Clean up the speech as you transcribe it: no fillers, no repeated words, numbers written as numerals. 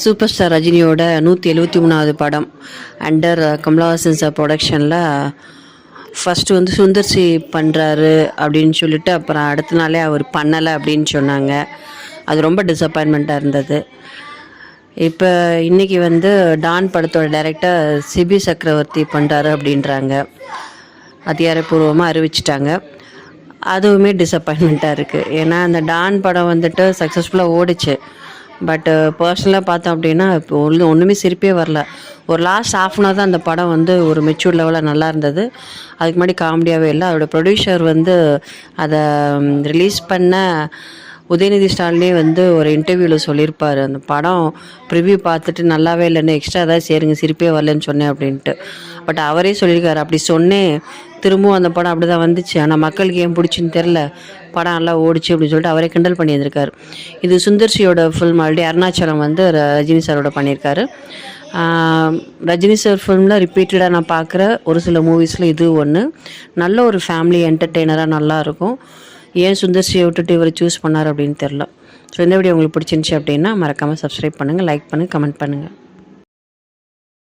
Super star ரஜினியோட 173வது படம் under Kamal Haasan sir ப்ரொடக்ஷனில் ஃபஸ்ட்டு வந்து சுந்தர் சி பண்ணுறாரு அப்படின்னு சொல்லிட்டு அப்புறம் அடுத்த நாளே அவர் பண்ணலை அப்படின்னு சொன்னாங்க. அது ரொம்ப டிசப்பாயின்மெண்ட்டாக இருந்தது. இப்போ இன்றைக்கி வந்து டான் படத்தோட டைரக்டர் சிபி சக்கரவர்த்தி பண்ணுறாரு அப்படின்றாங்க. அதிகாரப்பூர்வமாக அறிவிச்சிட்டாங்க. அதுவுமே டிசப்பாயின்மெண்ட்டாக இருக்குது. ஏன்னா அந்த டான் படம் வந்துட்டு சக்ஸஸ்ஃபுல்லாக ஓடிச்சு. பட்டு பர்சனலாக பார்த்தோம் அப்படின்னா இப்போ ஒன்றுமே சிரிப்பே வரல. ஒரு லாஸ்ட் ஹாஃப் அன் ஹவர் தான் அந்த படம் வந்து ஒரு மெச்சூர் லெவலில் நல்லா இருந்தது. அதுக்கு முன்னாடி காமெடியாகவே இல்லை. அதோட ப்ரொடியூசர் வந்து அதை ரிலீஸ் பண்ண உதயநிதி ஸ்டாலினே வந்து ஒரு இன்டர்வியூவில் சொல்லியிருப்பார், அந்த படம் ப்ரிவ்யூ பார்த்துட்டு நல்லாவே இல்லைன்னு எக்ஸ்ட்ரா ஏதாவது சேருங்க சிரிப்பே வரலன்னு சொன்னேன் அப்படின்ட்டு. பட் அவரே சொல்லியிருக்காரு, அப்படி சொன்னேன் திரும்பவும் அந்த படம் அப்படி தான் வந்துச்சு, ஆனால் மக்களுக்கு ஏன் பிடிச்சின்னு தெரில, படம் நல்லா ஓடிச்சு அப்படின்னு சொல்லிட்டு அவரே கிண்டல் பண்ணியிருந்திருக்காரு. இது சுந்தர்சியோட ஃபில்ம் ஆல்ரெடி அருணாச்சலம் வந்து ரஜினி சாரோட பண்ணியிருக்காரு. ரஜினி சார் ஃபில்மில் ரிப்பீட்டடாக நான் பார்க்குற ஒரு சில மூவிஸில் இது ஒன்று. நல்ல ஒரு ஃபேமிலி என்டர்டெய்னராக நல்லாயிருக்கும். ஏன் சுந்தர்சியை விட்டுட்டு இவர் சூஸ் பண்ணார் அப்படின்னு தெரில. ஸோ இந்த வீடியோ உங்களுக்கு பிடிச்சிருந்துச்சி அப்படின்னா மறக்காமல் சப்ஸ்கிரைப் பண்ணுங்கள், லைக் பண்ணுங்கள், கமெண்ட் பண்ணுங்கள்.